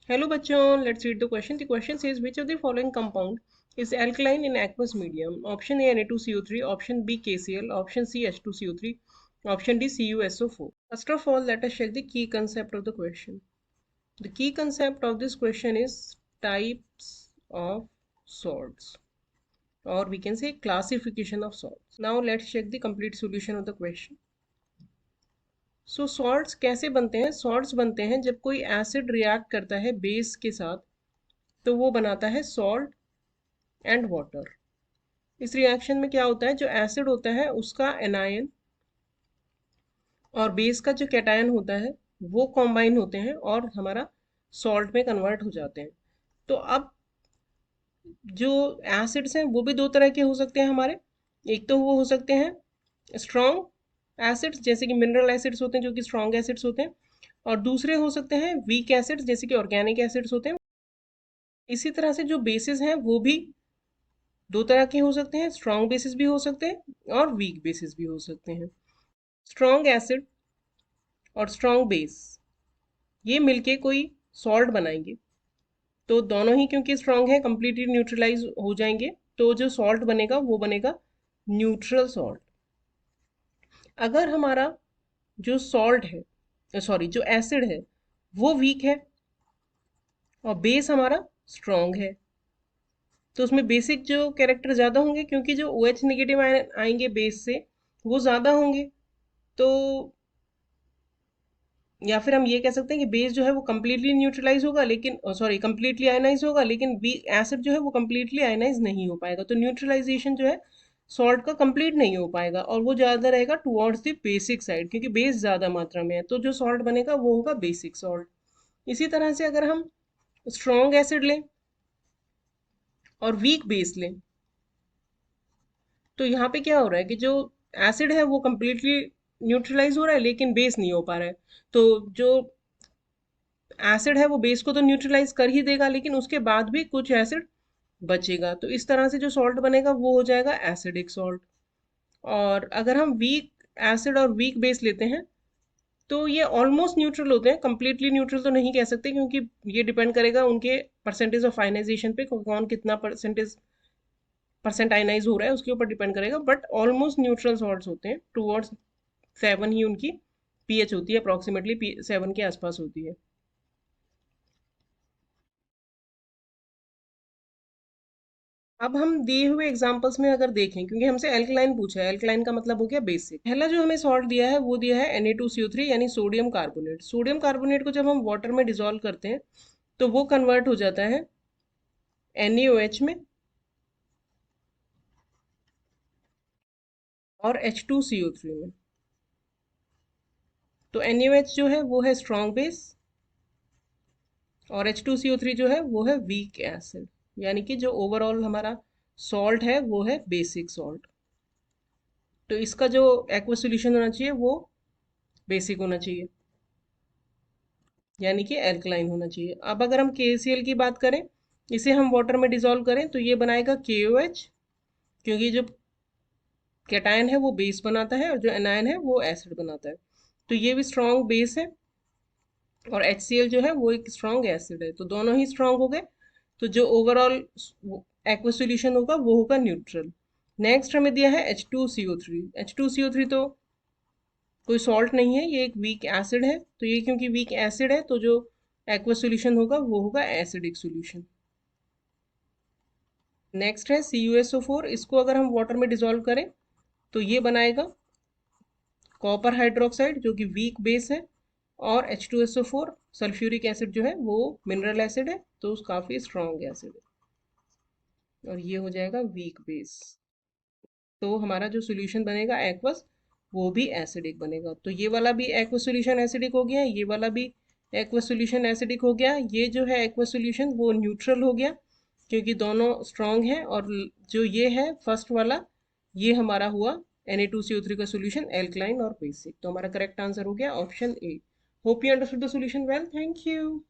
Hello bachon, let's read the question. The question says which of the following compound is alkaline in aqueous medium? Option A Na2CO3, option B KCl, option C H2CO3, option D CuSO4. First of all, let us check the key concept of the question. The key concept of this question is types of salts, or we can say classification of salts. Now let's check the complete solution of the question. So salts कैसे बनते हैं? Salts बनते हैं जब कोई acid react करता है base के साथ, तो वो बनाता है सॉल्ट एंड वाटर। इस रिएक्शन में क्या होता है, जो एसिड होता है उसका एनायन और बेस का जो कैटायन होता है वो कॉम्बाइन होते हैं और हमारा सॉल्ट में कन्वर्ट हो जाते हैं। तो अब जो एसिड्स हैं वो भी दो तरह के हो सकते हैं हमारे। एक तो वो हो सकते हैं स्ट्रॉन्ग एसिड्स, जैसे कि मिनरल एसिड्स होते हैं जो कि स्ट्रॉन्ग एसिड्स होते हैं, और दूसरे हो सकते हैं वीक एसिड्स जैसे कि ऑर्गेनिक एसिड्स होते हैं। इसी तरह से जो बेसिस हैं वो भी दो तरह के हो सकते हैं, स्ट्रॉन्ग बेसिस भी हो सकते हैं और वीक बेसिस भी हो सकते हैं। स्ट्रॉन्ग एसिड और स्ट्रॉन्ग बेस ये मिलके कोई सॉल्ट बनाएंगे, तो दोनों ही क्योंकि स्ट्रॉन्ग है कंप्लीटली न्यूट्रलाइज हो जाएंगे, तो जो सॉल्ट बनेगा वो बनेगा न्यूट्रल सॉल्ट। अगर हमारा जो सॉल्ट है, सॉरी जो एसिड है वो वीक है और बेस हमारा स्ट्रॉन्ग है, तो उसमें बेसिक जो कैरेक्टर ज़्यादा होंगे क्योंकि जो OH नेगेटिव आएंगे बेस से वो ज़्यादा होंगे। तो या फिर हम ये कह सकते हैं कि बेस जो है वो कम्प्लीटली न्यूट्रलाइज होगा, लेकिन सॉरी कम्प्लीटली आयनाइज होगा, लेकिन एसिड जो है वो कम्प्लीटली आयनाइज नहीं हो पाएगा। तो न्यूट्रलाइजेशन जो है सॉल्ट का कंप्लीट नहीं हो पाएगा और वो ज़्यादा रहेगा टुवर्ड्स द बेसिक साइड, क्योंकि बेस ज़्यादा मात्रा में है, तो जो सॉल्ट बनेगा वो होगा बेसिक सॉल्ट। इसी तरह से अगर हम स्ट्रॉन्ग एसिड लें और वीक बेस लें, तो यहाँ पे क्या हो रहा है कि जो एसिड है वो कम्प्लीटली न्यूट्रलाइज हो रहा है लेकिन बेस नहीं हो पा रहा है। तो जो एसिड है वो बेस को तो न्यूट्रलाइज कर ही देगा, लेकिन उसके बाद भी कुछ एसिड बचेगा, तो इस तरह से जो सॉल्ट बनेगा वो हो जाएगा एसिडिक सॉल्ट। और अगर हम वीक एसिड और वीक बेस लेते हैं तो ये ऑलमोस्ट न्यूट्रल होते हैं, कंप्लीटली न्यूट्रल तो नहीं कह सकते क्योंकि ये डिपेंड करेगा उनके परसेंटेज ऑफ आयनाइजेशन पे, कौन कितना परसेंट आयनाइज हो रहा है उसके ऊपर डिपेंड करेगा, बट ऑलमोस्ट न्यूट्रल सॉल्ट्स होते हैं। टूवर्ड्स 7 ही उनकी पीएच होती है, अप्रॉक्सीमेटली 7 के आसपास होती है। अब हम दिए हुए एग्जांपल्स में अगर देखें, क्योंकि हमसे एल्कलाइन पूछा है, एल्कलाइन का मतलब हो गया बेसिक। पहला जो हमें सॉल्ट दिया है वो दिया है Na2CO3 यानी सोडियम कार्बोनेट। सोडियम कार्बोनेट को जब हम वाटर में डिजोल्व करते हैं तो वो कन्वर्ट हो जाता है NaOH में और H2CO3 में। तो NaOH जो है वो है स्ट्रॉन्ग बेस और H2CO3 जो है वो है वीक एसिड, यानी कि जो ओवरऑल हमारा सॉल्ट है वो है बेसिक सॉल्ट। तो इसका जो एक्वस सॉल्यूशन होना चाहिए वो बेसिक होना चाहिए, यानी कि एल्कलाइन होना चाहिए। अब अगर हम KCl की बात करें, इसे हम वाटर में डिजोल्व करें तो ये बनाएगा KOH, क्योंकि जो कैटायन है वो बेस बनाता है और जो एनायन है वो एसिड बनाता है, तो ये भी स्ट्रॉन्ग बेस है और HCl जो है वो एक स्ट्रॉन्ग एसिड है, तो दोनों ही स्ट्रॉन्ग हो गए। तो जो ओवरऑल एक्वस सॉल्यूशन होगा वो होगा न्यूट्रल। नेक्स्ट हमें दिया है H2CO3। H2CO3 तो कोई सॉल्ट नहीं है, ये एक वीक एसिड है, तो ये क्योंकि वीक एसिड है तो जो एक्वस सॉल्यूशन होगा वो होगा एसिडिक सॉल्यूशन। नेक्स्ट है CuSO4। इसको अगर हम वाटर में डिजोल्व करें तो ये बनाएगा कॉपर हाइड्रोक्साइड जो कि वीक बेस है, और H2SO4 सल्फ्यूरिक एसिड जो है वो मिनरल एसिड है, तो काफ़ी स्ट्रॉन्ग एसिड है और ये हो जाएगा वीक बेस। तो हमारा जो सॉल्यूशन बनेगा एक्वस वो भी एसिडिक बनेगा। तो ये वाला भी एक्वस सॉल्यूशन एसिडिक हो गया, ये वाला भी एक्वस सॉल्यूशन एसिडिक हो गया। ये जो है एक्वस सॉल्यूशन वो न्यूट्रल हो गया क्योंकि दोनों स्ट्रॉन्ग हैं, और जो ये है फर्स्ट वाला ये हमारा हुआ Na2CO3 का सॉल्यूशन एल्कलाइन और बेसिक। तो हमारा करेक्ट आंसर हो गया option A. Hope you understood the solution well, thank you.